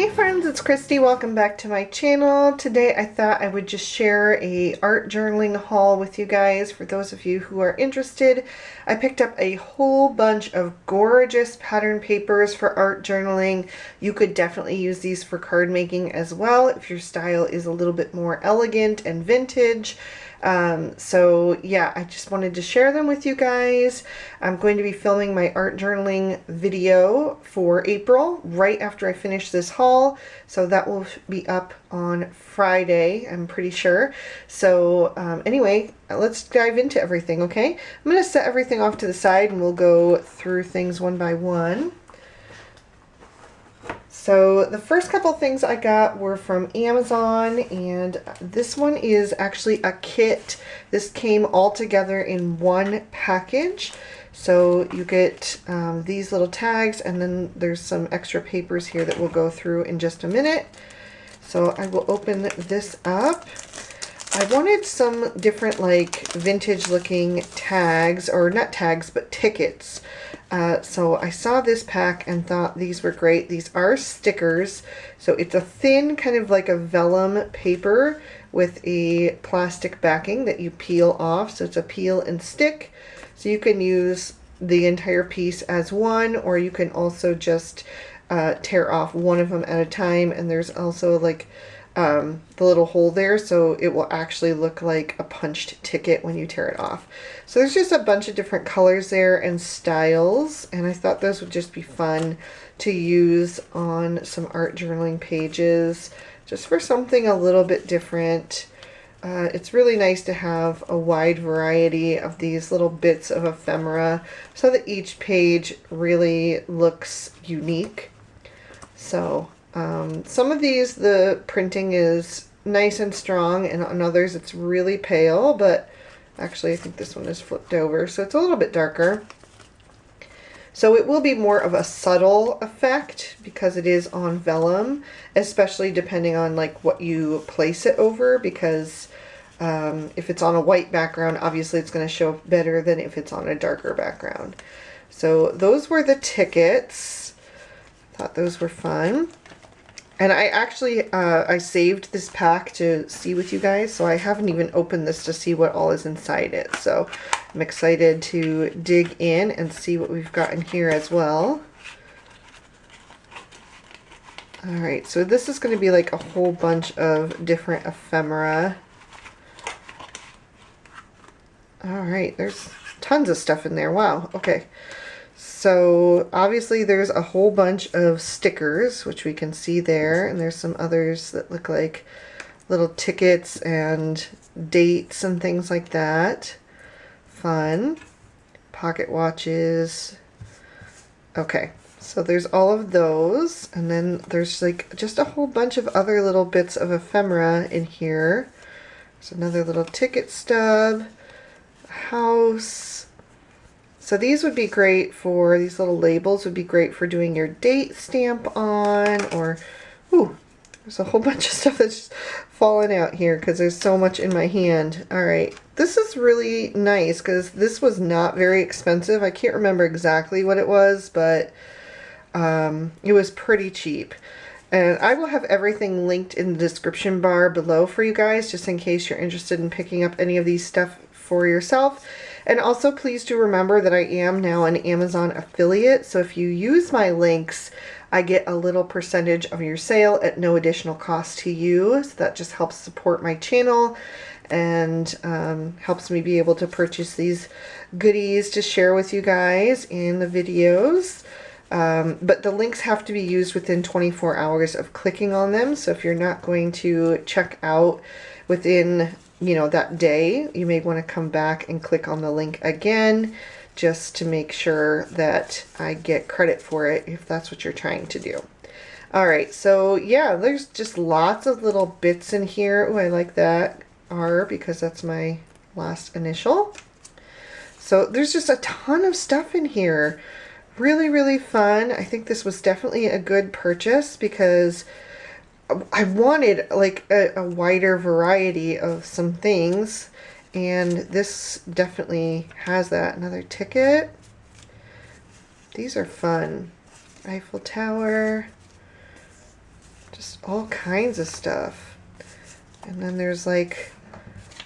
Hey friends, it's Christy. Welcome back to my channel. Today I thought I would just share a art journaling haul with you guys. For those of you who are interested, I picked up a whole bunch of gorgeous pattern papers for art journaling. You could definitely use these for card making as well if your style is a little bit more elegant and vintage. So yeah, I just wanted to share them with you guys. I'm going to be filming my art journaling video for April right after I finish this haul. So that will be up on Friday, I'm pretty sure. So anyway, let's dive into everything, okay? I'm going to set everything off to the side and we'll go through things one by one. So the first couple things I got were from Amazon, and this one is actually a kit. This came all together in one package. So you get these little tags, and then there's some extra papers here that we'll go through in just a minute. So I will open this up. I wanted some different like vintage looking tags, or not tags, but tickets. So I saw this pack and thought these were great. These are stickers. So it's a thin kind of like a vellum paper with a plastic backing that you peel off. So it's a peel and stick. So you can use the entire piece as one, or you can also just tear off one of them at a time. And there's also like the little hole there, so it will actually look like a punched ticket when you tear it off. So there's just a bunch of different colors there and styles, and I thought those would just be fun to use on some art journaling pages, just for something a little bit different. It's really nice to have a wide variety of these little bits of ephemera so that each page really looks unique. So some of these, the printing is nice and strong, and on others it's really pale, but actually I think this one is flipped over, so it's a little bit darker. So it will be more of a subtle effect because it is on vellum, especially depending on like what you place it over, because if it's on a white background, obviously it's going to show better than if it's on a darker background. So those were the tickets. Thought those were fun. And I actually, I saved this pack to see with you guys, so I haven't even opened this to see what all is inside it. So I'm excited to dig in and see what we've got in here as well. Alright, so this is going to be like a whole bunch of different ephemera. Alright, there's tons of stuff in there. Wow, okay. So obviously there's a whole bunch of stickers, which we can see there, and there's some others that look like little tickets and dates and things like that. Fun. Pocket watches. Okay, so there's all of those, and then there's like just a whole bunch of other little bits of ephemera in here. There's another little ticket stub, a house. So these would be great for, these little labels would be great for doing your date stamp on, or, ooh, there's a whole bunch of stuff that's just fallen out here because there's so much in my hand. All right, this is really nice because this was not very expensive. I can't remember exactly what it was, but it was pretty cheap. And I will have everything linked in the description bar below for you guys, just in case you're interested in picking up any of these stuff for yourself. And also please do remember that I am now an Amazon affiliate, so if you use my links, I get a little percentage of your sale at no additional cost to you. So that just helps support my channel and helps me be able to purchase these goodies to share with you guys in the videos. But the links have to be used within 24 hours of clicking on them, so if you're not going to check out within that day, you may want to come back and click on the link again just to make sure that I get credit for it if that's what you're trying to do. Alright, so yeah, there's just lots of little bits in here. Oh, I like that R because that's my last initial. So there's just a ton of stuff in here. Really, really fun. I think this was definitely a good purchase because I wanted like a wider variety of some things, and this definitely has that. Another ticket. These are fun. Eiffel Tower. Just all kinds of stuff. And then there's like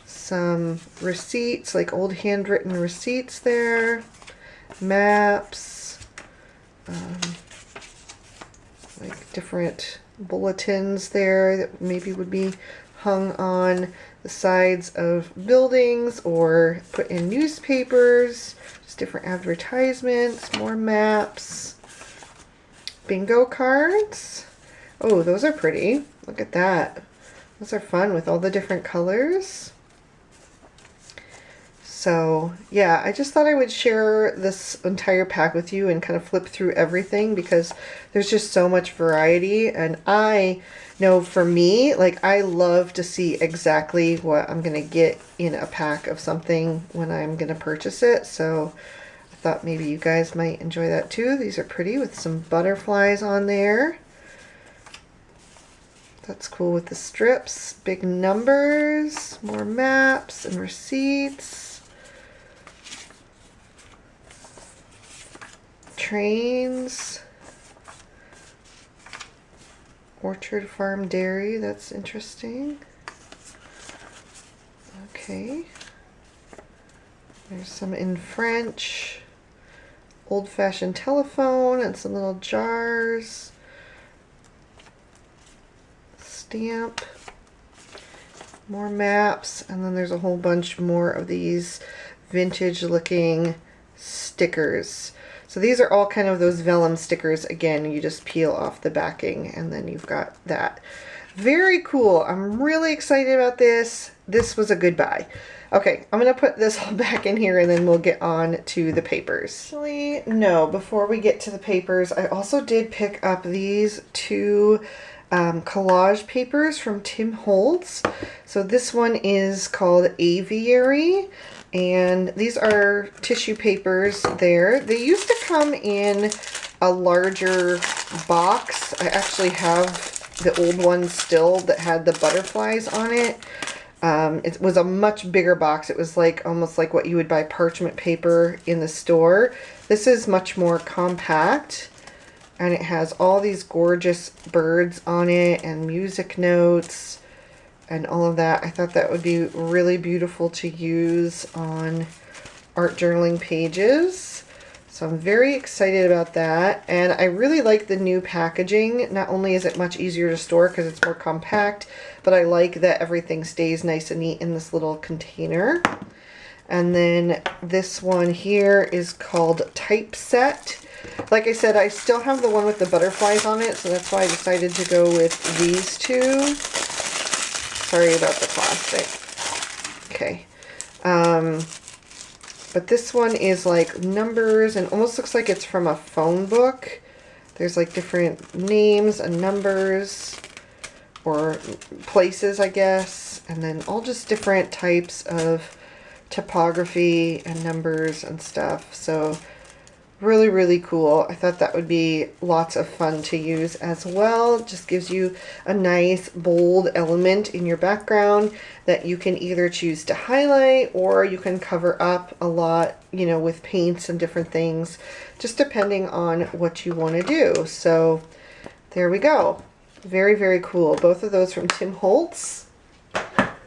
some receipts, like old handwritten receipts there. Maps. Like different bulletins there that maybe would be hung on the sides of buildings or put in newspapers. Just different advertisements, more maps. Bingo cards. Oh, those are pretty. Look at that. Those are fun with all the different colors. So yeah, I just thought I would share this entire pack with you and kind of flip through everything because there's just so much variety. And I know for me, like I love to see exactly what I'm going to get in a pack of something when I'm going to purchase it. So I thought maybe you guys might enjoy that too. These are pretty with some butterflies on there. That's cool with the strips. Big numbers, more maps and receipts. Trains. Orchard Farm Dairy, that's interesting. Okay. There's some in French. Old-fashioned telephone and some little jars. Stamp. More maps, and then there's a whole bunch more of these vintage-looking stickers. So these are all kind of those vellum stickers. Again, you just peel off the backing and then you've got that. Very cool. I'm really excited about this. This was a good buy. Okay, I'm going to put this all back in here and then we'll get on to the papers. Actually, no, before we get to the papers, I also did pick up these two collage papers from Tim Holtz. So this one is called Aviary. And these are tissue papers there. They used to come in a larger box. I actually have the old one still that had the butterflies on it. It was a much bigger box. It was like almost like what you would buy parchment paper in the store. This is much more compact. And it has all these gorgeous birds on it and music notes. And all of that. I thought that would be really beautiful to use on art journaling pages. So I'm very excited about that. And I really like the new packaging. Not only is it much easier to store because it's more compact, but I like that everything stays nice and neat in this little container. And then this one here is called Typeset. Like I said, I still have the one with the butterflies on it, so that's why I decided to go with these two. Sorry about the plastic. Okay. But this one is like numbers and almost looks like it's from a phone book. There's like different names and numbers or places, I guess. And then all just different types of typography and numbers and stuff. So really, really cool. I thought that would be lots of fun to use as well. It just gives you a nice bold element in your background that you can either choose to highlight or you can cover up a lot, you know, with paints and different things, just depending on what you want to do. So there we go. Very, very cool. Both of those from Tim Holtz.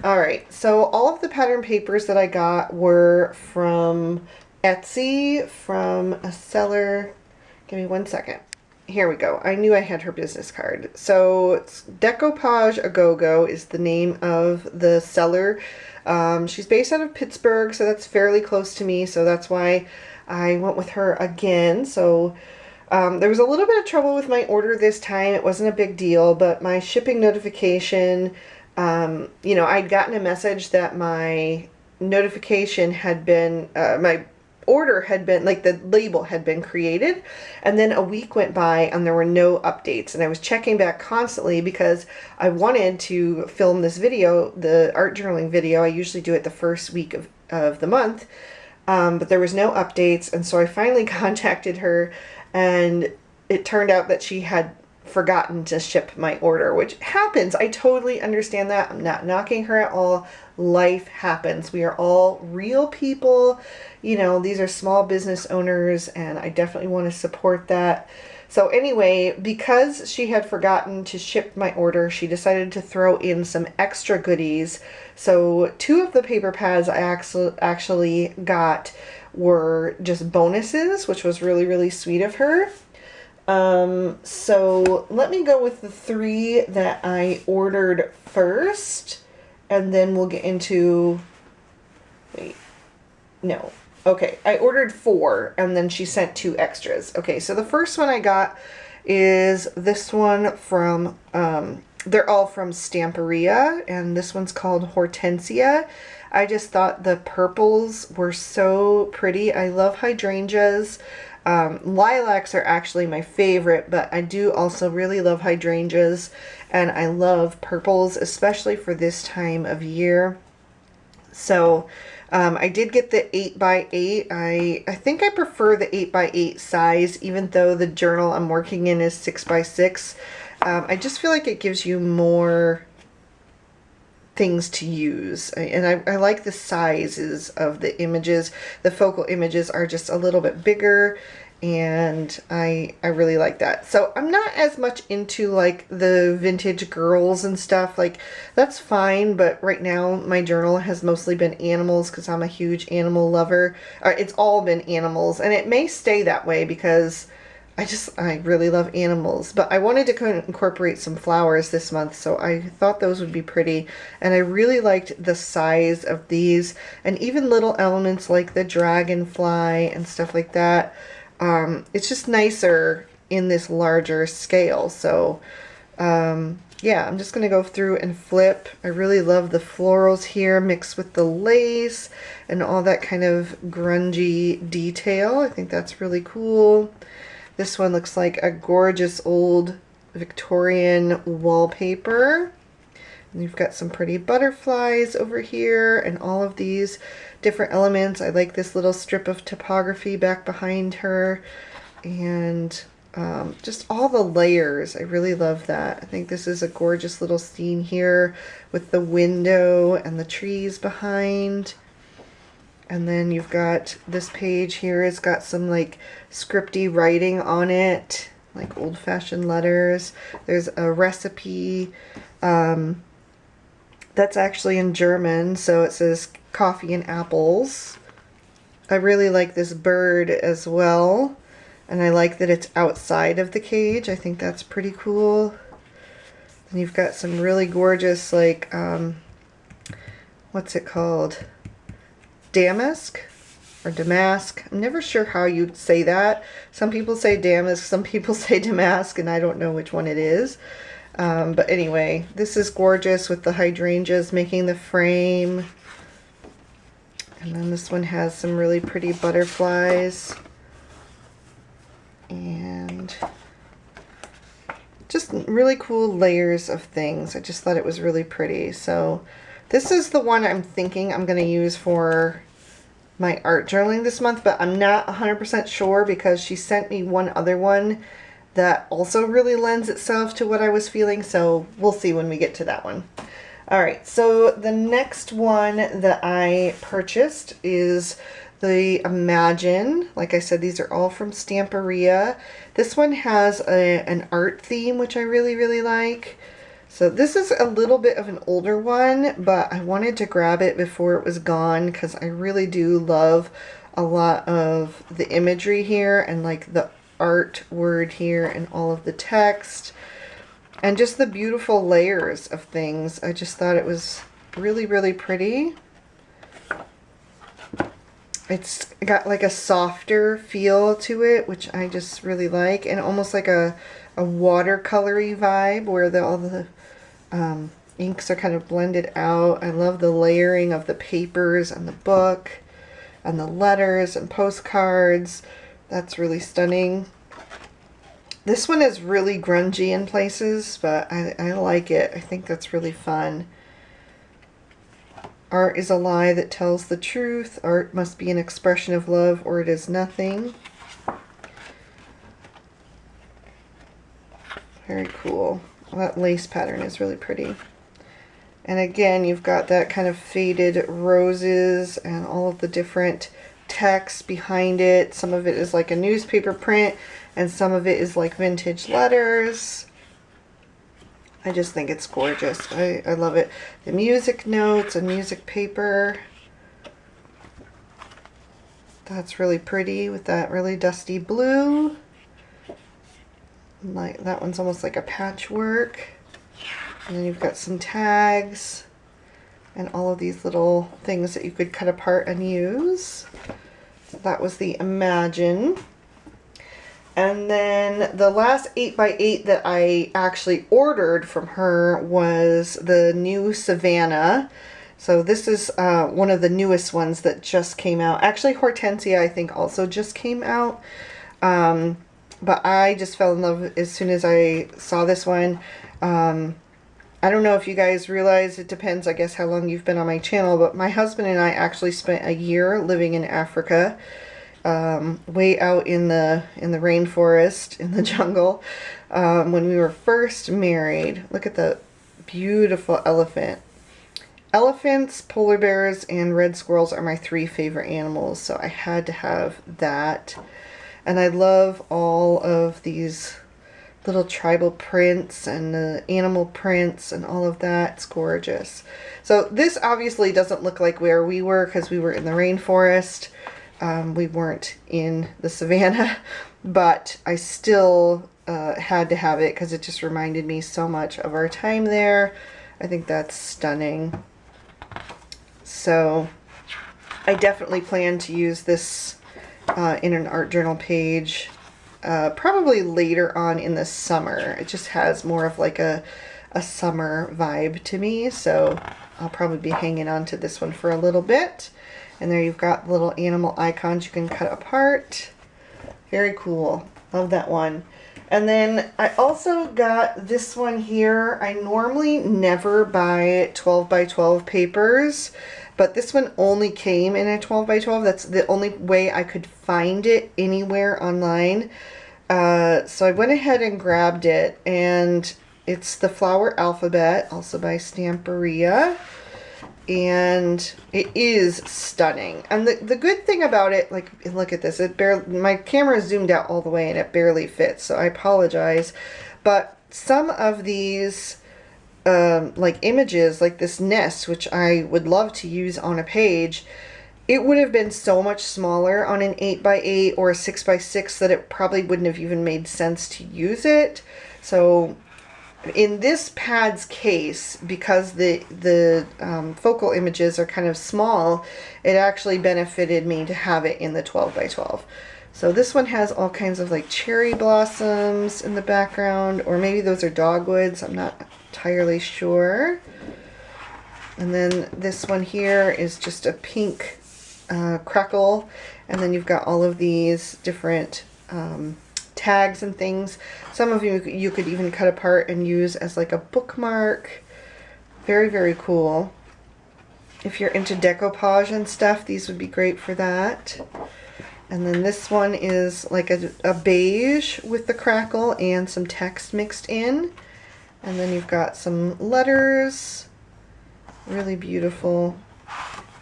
All right, so all of the pattern papers that I got were from Etsy, from a seller. Give me 1 second. Here we go. I knew I had her business card. So it's Decoupage A Go-Go is the name of the seller. She's based out of Pittsburgh, so that's fairly close to me. So that's why I went with her again. So there was a little bit of trouble with my order this time. It wasn't a big deal, but my shipping notification, you know, I'd gotten a message that my notification had been, my order had been, like the label had been created, and then a week went by and there were no updates, and I was checking back constantly because I wanted to film this video, the art journaling video. I usually do it the first week of the month, but there was no updates, and so I finally contacted her, and it turned out that she had forgotten to ship my order, which happens. I totally understand that. I'm not knocking her at all. Life happens. We are all real people. You know, these are small business owners, and I definitely want to support that. So anyway, because she had forgotten to ship my order, she decided to throw in some extra goodies. So 2 of the paper pads I actually got were just bonuses, which was really, really sweet of her. So let me go with the 3 that I ordered first, and then we'll get into, wait, no. Okay, I ordered 4, and then she sent 2 extras. Okay, so the first one I got is this one from, they're all from Stamperia, and this one's called Hortensia. I just thought the purples were so pretty. I love hydrangeas. Lilacs are actually my favorite, but I do also really love hydrangeas, and I love purples, especially for this time of year. So I did get the 8x8. I think I prefer the 8x8 size, even though the journal I'm working in is 6x6. I just feel like it gives you more things to use, and I like the sizes of the images. The focal images are just a little bit bigger, and I really like that. So I'm not as much into like the vintage girls and stuff. Like, that's fine, but right now my journal has mostly been animals because I'm a huge animal lover. It's all been animals, and it may stay that way because I really love animals, but I wanted to incorporate some flowers this month, so I thought those would be pretty, and I really liked the size of these, and even little elements like the dragonfly and stuff like that. It's just nicer in this larger scale, so yeah, I'm just going to go through and flip. I really love the florals here mixed with the lace and all that kind of grungy detail. I think that's really cool. This one looks like a gorgeous old Victorian wallpaper. And you've got some pretty butterflies over here and all of these different elements. I like this little strip of typography back behind her, and just all the layers. I really love that. I think this is a gorgeous little scene here with the window and the trees behind. And then you've got this page here. It's got some like scripty writing on it, like old-fashioned letters. There's a recipe that's actually in German, so it says coffee and apples. I really like this bird as well, and I like that it's outside of the cage. I think that's pretty cool. And you've got some really gorgeous, like, what's it called? Damask or damask. I'm never sure how you say that. Some people say damask, some people say damask, and I don't know which one it is. But anyway, this is gorgeous with the hydrangeas making the frame. And then this one has some really pretty butterflies. And just really cool layers of things. I just thought it was really pretty. So this is the one I'm thinking I'm going to use for my art journaling this month, but I'm not 100% sure because she sent me one other one that also really lends itself to what I was feeling, so we'll see when we get to that one. Alright, so the next one that I purchased is the Imagine. Like I said, these are all from Stamperia. This one has an art theme, which I really, really like. So this is a little bit of an older one, but I wanted to grab it before it was gone because I really do love a lot of the imagery here and like the art word here and all of the text and just the beautiful layers of things. I just thought it was really, really pretty. It's got like a softer feel to it, which I just really like, and almost like a watercolory vibe where all the inks are kind of blended out. I love the layering of the papers and the book and the letters and postcards. That's really stunning. This one is really grungy in places, but I like it. I think that's really fun. Art is a lie that tells the truth. Art must be an expression of love or it is nothing. Very cool. That lace pattern is really pretty. And again, you've got that kind of faded roses and all of the different text behind it. Some of it is like a newspaper print and some of it is like vintage letters. I just think it's gorgeous. I love it. The music notes and music paper. That's really pretty with that really dusty blue. Like that one's almost like a patchwork. And then you've got some tags and all of these little things that you could cut apart and use. So that was the Imagine. And then the last 8x8 that I actually ordered from her was the new Savana. So this is one of the newest ones that just came out. Actually, Hortensia, I think, also just came out. But I just fell in love as soon as I saw this one. I don't know if you guys realize, it depends, I guess, how long you've been on my channel, but my husband and I actually spent a year living in Africa, way out in the rainforest, in the jungle, when we were first married. Look at the beautiful elephant. Elephants, polar bears, and red squirrels are my 3 favorite animals, so I had to have that. And I love all of these little tribal prints and the animal prints and all of that. It's gorgeous. So this obviously doesn't look like where we were because we were in the rainforest. We weren't in the savannah, but I still had to have it because it just reminded me so much of our time there. I think that's stunning. So I definitely plan to use this in an art journal page. Probably later on in the summer. It just has more of like a summer vibe to me, so I'll probably be hanging on to this one for a little bit. And there you've got little animal icons you can cut apart. Very cool. Love that one. And then I also got this one here. I normally never buy 12x12 papers, but this one only came in a 12x12. That's the only way I could find it anywhere online. So I went ahead and grabbed it, and it's the flower alphabet, also by Stamperia, and it is stunning. And the good thing about it, like, look at this, my camera zoomed out all the way and it barely fits, so I apologize, but some of these like images, like this nest, which I would love to use on a page, it would have been so much smaller on an 8x8 or a 6x6 that it probably wouldn't have even made sense to use it. So in this pad's case, because the focal images are kind of small, it actually benefited me to have it in the 12x12. So this one has all kinds of like cherry blossoms in the background, or maybe those are dogwoods, I'm not entirely sure. And then this one here is just a pink crackle, and then you've got all of these different tags and things. Some of you could even cut apart and use as like a bookmark. Very, very cool. If you're into decoupage and stuff, these would be great for that. And then this one is like a beige with the crackle and some text mixed in. And then you've got some letters. Really beautiful.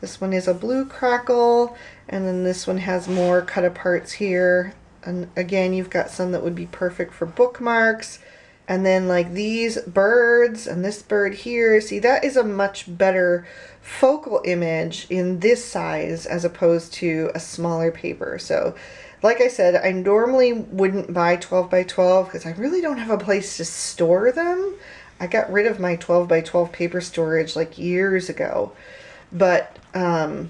This one is a blue crackle, and then this one has more cut aparts here. And again, you've got some that would be perfect for bookmarks. And then like these birds and this bird here, see, that is a much better focal image in this size as opposed to a smaller paper. So like I said, I normally wouldn't buy 12x12 because I really don't have a place to store them. I got rid of my 12x12 paper storage like years ago. But I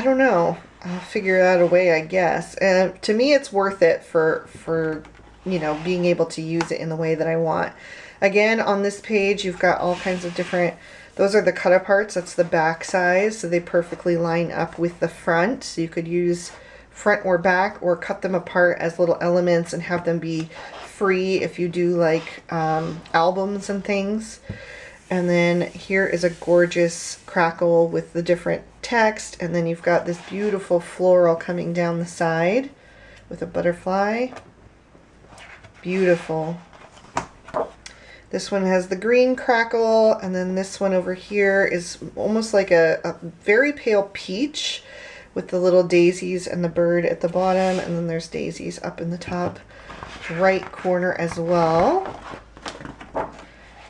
don't know. I'll figure out a way, I guess. And to me, it's worth it for you know, being able to use it in the way that I want. Again, on this page, you've got all kinds of different, those are the cut aparts. That's the back size, so they perfectly line up with the front. So you could use front or back, or cut them apart as little elements and have them be free if you do like albums and things. And then here is a gorgeous crackle with the different text, and then you've got this beautiful floral coming down the side with a butterfly. Beautiful. This one has the green crackle, and then this one over here is almost like a very pale peach with the little daisies and the bird at the bottom, and then there's daisies up in the top right corner as well.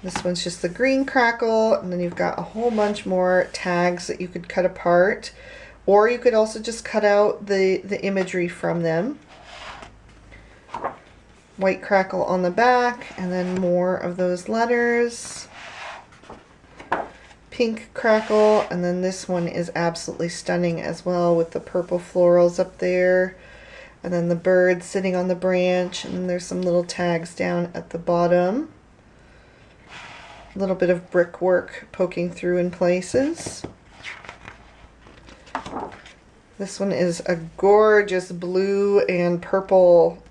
This one's just the green crackle, and then you've got a whole bunch more tags that you could cut apart, or you could also just cut out the imagery from them. White crackle on the back, and then more of those letters. Pink crackle, and then this one is absolutely stunning as well with the purple florals up there. And then the bird sitting on the branch, and then there's some little tags down at the bottom. A little bit of brickwork poking through in places. This one is a gorgeous blue and purple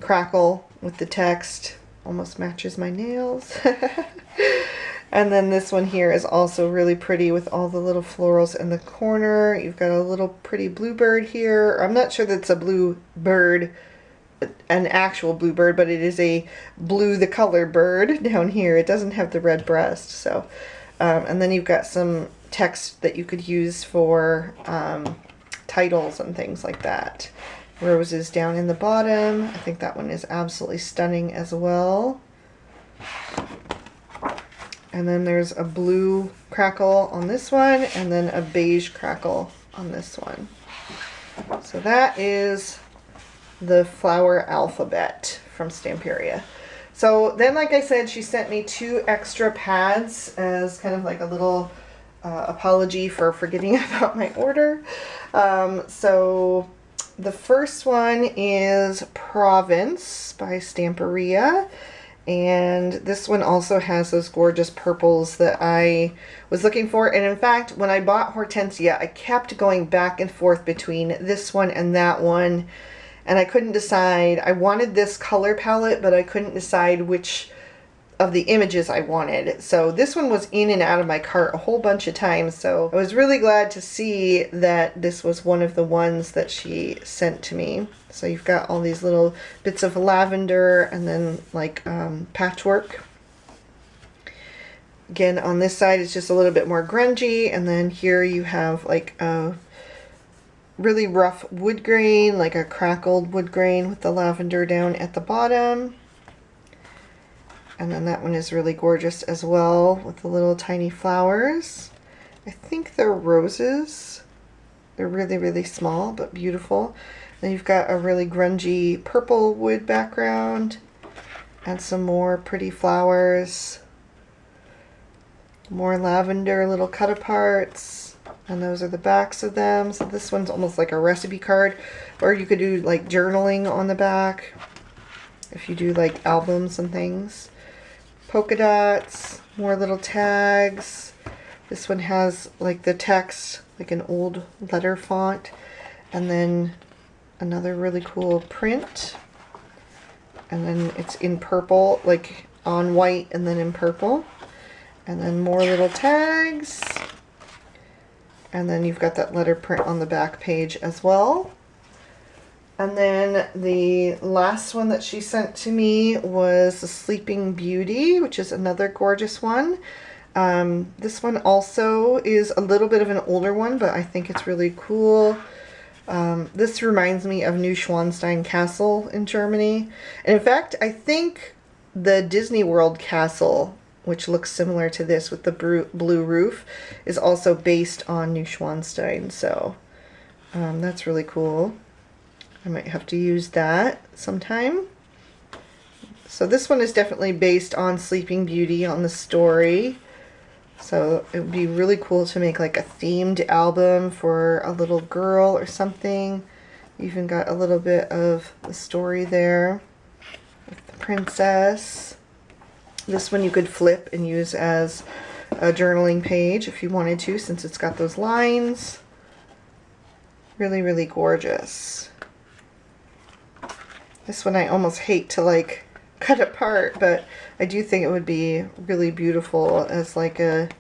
crackle with the text. Almost matches my nails. And then this one here is also really pretty with all the little florals in the corner. You've got a little pretty bluebird here. I'm not sure that's a bluebird, an actual bluebird, but it is a blue the color bird down here. It doesn't have the red breast. So, and then you've got some text that you could use for titles and things like that. Roses down in the bottom. I think that one is absolutely stunning as well. And then there's a blue crackle on this one, and then a beige crackle on this one. So that is the flower alphabet from Stamperia. So then, like I said, she sent me 2 extra pads as kind of like a little apology for forgetting about my order. So the first one is Province by Stamperia. And this one also has those gorgeous purples that I was looking for. And in fact, when I bought Hortensia, I kept going back and forth between this one and that one. And I couldn't decide. I wanted this color palette, but I couldn't decide which of the images I wanted. So this one was in and out of my cart a whole bunch of times. So I was really glad to see that this was one of the ones that she sent to me. So you've got all these little bits of lavender and then like patchwork. Again, on this side it's just a little bit more grungy, and then here you have like a really rough wood grain, like a crackled wood grain with the lavender down at the bottom. And then that one is really gorgeous as well with the little tiny flowers. I think they're roses. They're really, really small but beautiful. Then you've got a really grungy purple wood background and some more pretty flowers. More lavender little cut aparts. And those are the backs of them. So this one's almost like a recipe card. Or you could do like journaling on the back if you do like albums and things. Polka dots, more little tags. This one has like the text, like an old letter font, and then another really cool print. And then it's in purple, like on white and then in purple. And then more little tags. And then you've got that letter print on the back page as well. And then the last one that she sent to me was the Sleeping Beauty, which is another gorgeous one. This one also is a little bit of an older one, but I think it's really cool. This reminds me of Neuschwanstein Castle in Germany. And in fact, I think the Disney World Castle, which looks similar to this with the blue roof, is also based on Neuschwanstein. So that's really cool. I might have to use that sometime. So this one is definitely based on Sleeping Beauty, on the story. So it would be really cool to make like a themed album for a little girl or something. Even got a little bit of the story there with the princess. This one you could flip and use as a journaling page if you wanted to, since it's got those lines. Really, really gorgeous. This one I almost hate to like cut apart, but I do think it would be really beautiful as like a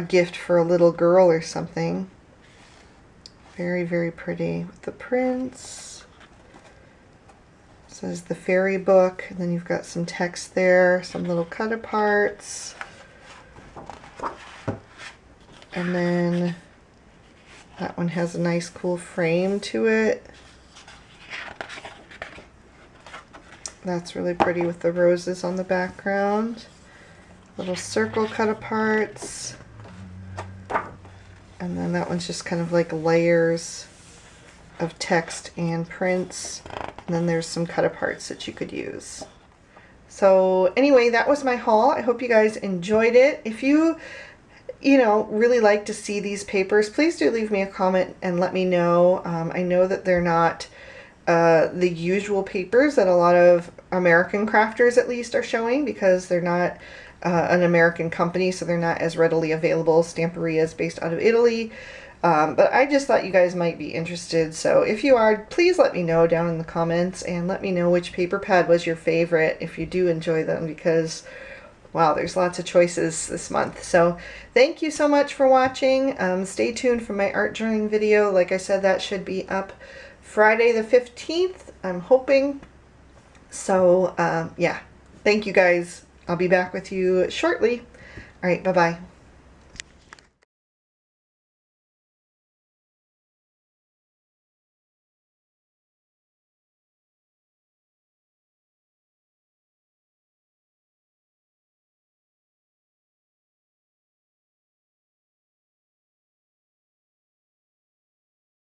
gift for a little girl or something. Very, very pretty with the prints. Says the fairy book, and then you've got some text there, some little cut aparts, and then that one has a nice cool frame to it. That's really pretty with the roses on the background. Little circle cut aparts. And then that one's just kind of like layers of text and prints. And then there's some cut aparts that you could use. So anyway, that was my haul. I hope you guys enjoyed it. If you really like to see these papers, please do leave me a comment and let me know. I know that they're not the usual papers that a lot of American crafters at least are showing, because they're not an American company, so they're not as readily available. Stamperia is based out of Italy. But I just thought you guys might be interested, so if you are, please let me know down in the comments, and let me know which paper pad was your favorite if you do enjoy them, because wow, there's lots of choices this month. So thank you so much for watching. Stay tuned for my art journaling video. Like I said, that should be up Friday the 15th, I'm hoping. So yeah, thank you guys. I'll be back with you shortly. All right, bye-bye.